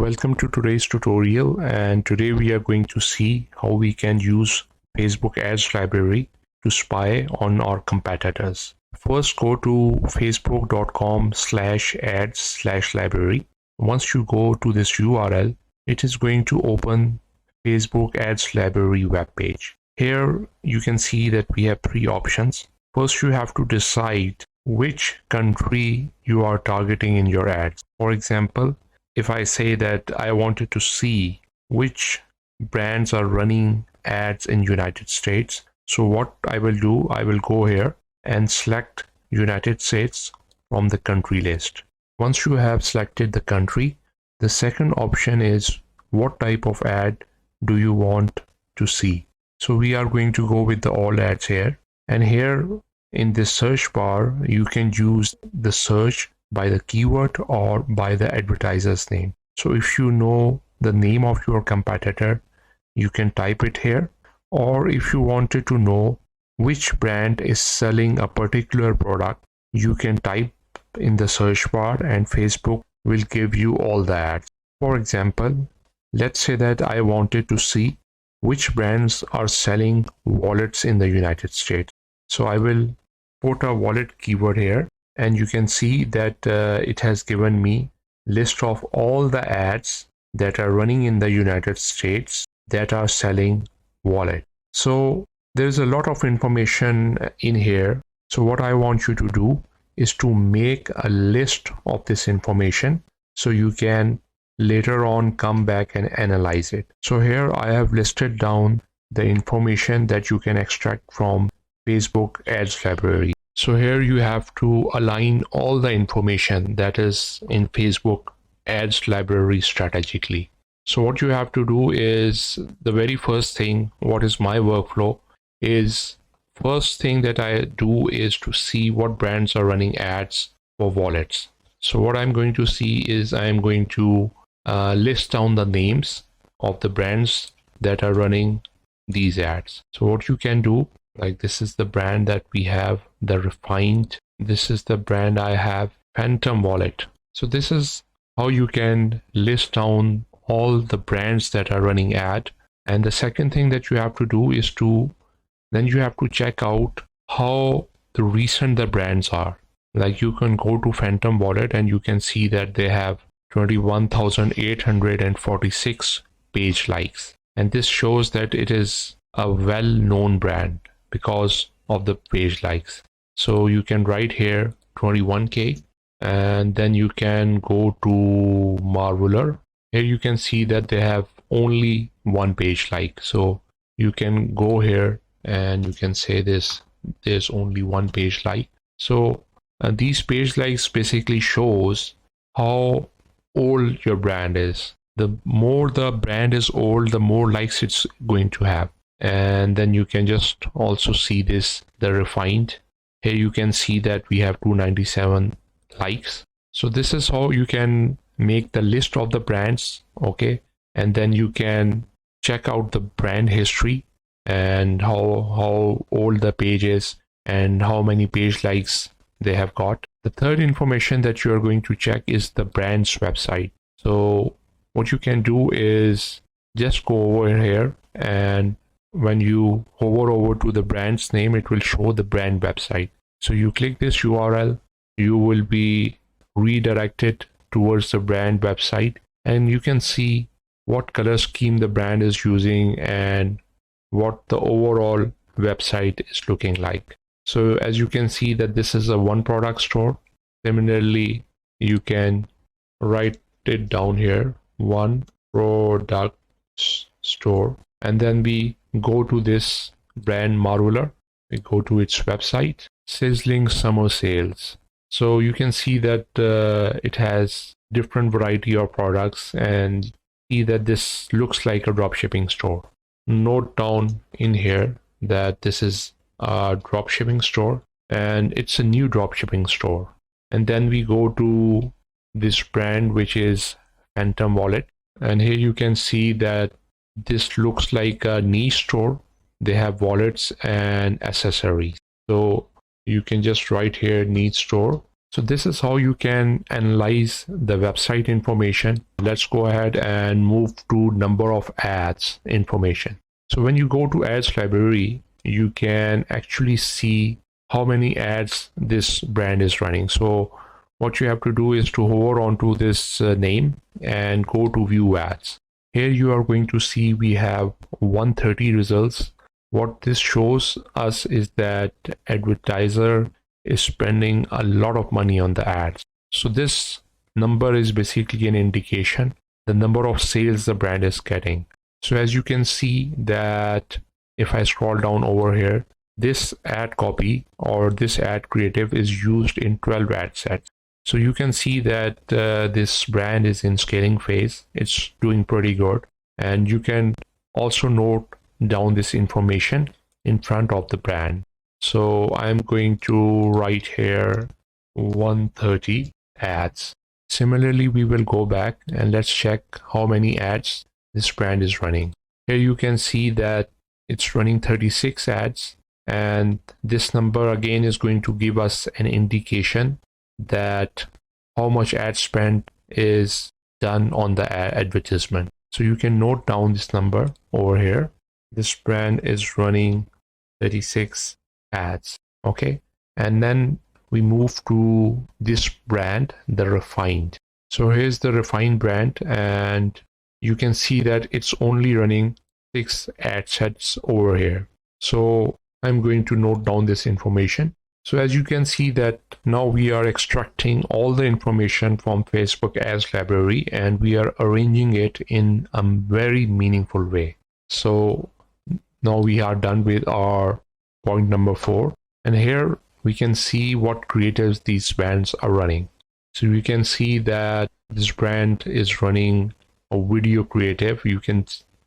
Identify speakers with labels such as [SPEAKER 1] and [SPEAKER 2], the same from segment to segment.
[SPEAKER 1] Welcome to today's tutorial, and today we are going to see how we can use Facebook ads library to spy on our competitors. First, go to facebook.com/ads/library. Once you go to this URL, it is going to open Facebook ads library webpage. Here you can see that we have three options. First, you have to decide which country you are targeting in your ads. For example, if I say that I wanted to see which brands are running ads in United States, so what I will do, I will go here and select United States from the country list. Once you have selected the country, the second option is what type of ad do you want to see. So we are going to go with the all ads here, and here in this search bar you can use the search by the keyword or by the advertiser's name. So if you know the name of your competitor, you can type it here, or if you wanted to know which brand is selling a particular product, you can type in the search bar and Facebook will give you all the ads. For example, let's say that I wanted to see which brands are selling wallets in the United States. So I will put a wallet keyword here, and you can see that it has given me list of all the ads that are running in the United States that are selling wallet. So there's a lot of information in here. So what I want you to do is to make a list of this information so you can later on come back and analyze it. So here I have listed down the information that you can extract from Facebook ads library. So here you have to align all the information that is in Facebook ads library strategically. So what you have to do is, the very first thing, what is my workflow is, first thing that I do is to see what brands are running ads for wallets. So what I'm going to see is I'm going to list down the names of the brands that are running these ads. So what you can do, like this is the brand that we have, the Refined. This is the brand I have, Phantom Wallet. So this is how you can list down all the brands that are running ad. And the second thing that you have to do is then you have to check out how the recent the brands are. Like you can go to Phantom Wallet and you can see that they have 21,846 page likes. And this shows that it is a well-known brand because of the page likes. So you can write here 21k, and then you can go to Marveler. Here you can see that they have only one page like. So you can go here and you can say there's only one page like. So these page likes basically shows how old your brand is. The more the brand is old, the more likes it's going to have. And then you can just also see this, the Refined. Here you can see that we have 297 likes. So this is how you can make the list of the brands, okay? And then you can check out the brand history and how old the page is and how many page likes they have got. The third information that you are going to check is the brand's website. So what you can do is just go over here, and when you hover over to the brand's name, it will show the brand website. So you click this URL, you will be redirected towards the brand website, and you can see what color scheme the brand is using and what the overall website is looking like. So as you can see that this is a one product store. Similarly, you can write it down here, one product store, and then we go to this brand Marveler. We go to its website, sizzling summer sales. So you can see that it has different variety of products, and see that this looks like a dropshipping store. Note down in here that this is a dropshipping store and it's a new dropshipping store. And then we go to this brand, which is Phantom Wallet, and here you can see that this looks like a niche store. They have wallets and accessories. So you can just write here niche store, So this is how you can analyze the website information. Let's go ahead and move to number of ads information. So when you go to ads library, you can actually see how many ads this brand is running. So what you have to do is to hover onto this name and go to view ads. Here you are going to see we have 130 results. What this shows us is that advertiser is spending a lot of money on the ads. So this number is basically an indication the number of sales the brand is getting. So as you can see that if I scroll down over here, this ad copy or this ad creative is used in 12 ad sets. So you can see that this brand is in scaling phase. It's doing pretty good. And you can also note down this information in front of the brand. So I'm going to write here 130 ads. Similarly, we will go back and let's check how many ads this brand is running. Here you can see that it's running 36 ads, and this number again is going to give us an indication that how much ad spend is done on the advertisement. So you can note down this number over here. This brand is running 36 ads. Okay, and then we move to this brand, the Refined. So here's the Refined brand, and you can see that it's only running 6 ad sets over here. So I'm going to note down this information. So as you can see that now we are extracting all the information from Facebook ads library and we are arranging it in a very meaningful way. So now we are done with our point number 4, and here we can see what creatives these brands are running. So you can see that this brand is running a video creative. You can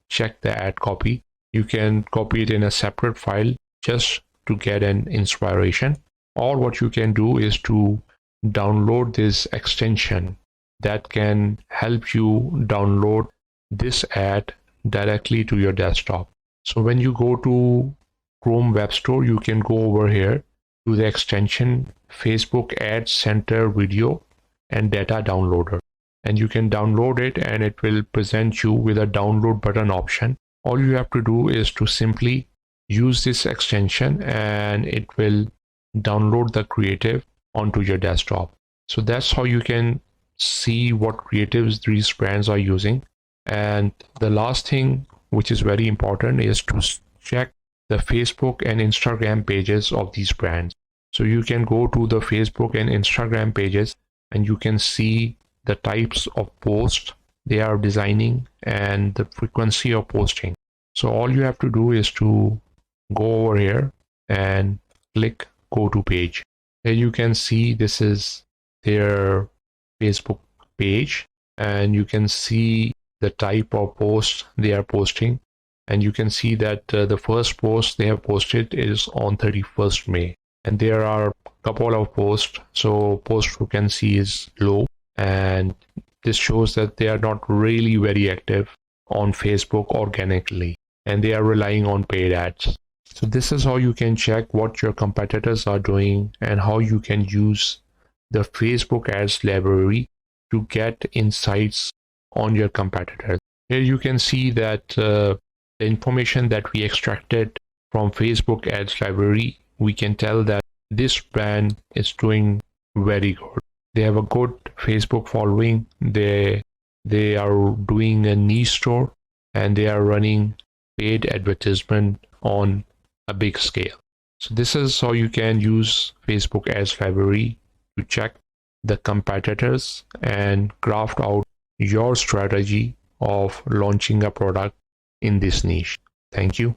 [SPEAKER 1] check the ad copy. You can copy it in a separate file just to get an inspiration. Or what you can do is to download this extension that can help you download this ad directly to your desktop. So when you go to Chrome Web Store, you can go over here to the extension Facebook Ad Center Video and Data Downloader, and you can download it and it will present you with a download button option. All you have to do is to simply use this extension and it will download the creative onto your desktop. So that's how you can see what creatives these brands are using. And the last thing which is very important is to check the Facebook and Instagram pages of these brands. So you can go to the Facebook and Instagram pages and you can see the types of posts they are designing and the frequency of posting. So all you have to do is to go over here and click go to page. Here you can see this is their Facebook page, and you can see the type of post they are posting, and you can see that the first post they have posted is on 31st May, and there are a couple of posts, so post frequency is low, and this shows that they are not really very active on Facebook organically, and they are relying on paid ads. So this is how you can check what your competitors are doing and how you can use the Facebook ads library to get insights on your competitors. Here you can see that the information that we extracted from Facebook ads library, we can tell that this brand is doing very good. They have a good Facebook following. They are doing a niche store and they are running paid advertisement on a big scale. So this is how you can use Facebook ads library to check the competitors and craft out your strategy of launching a product in this niche. Thank you.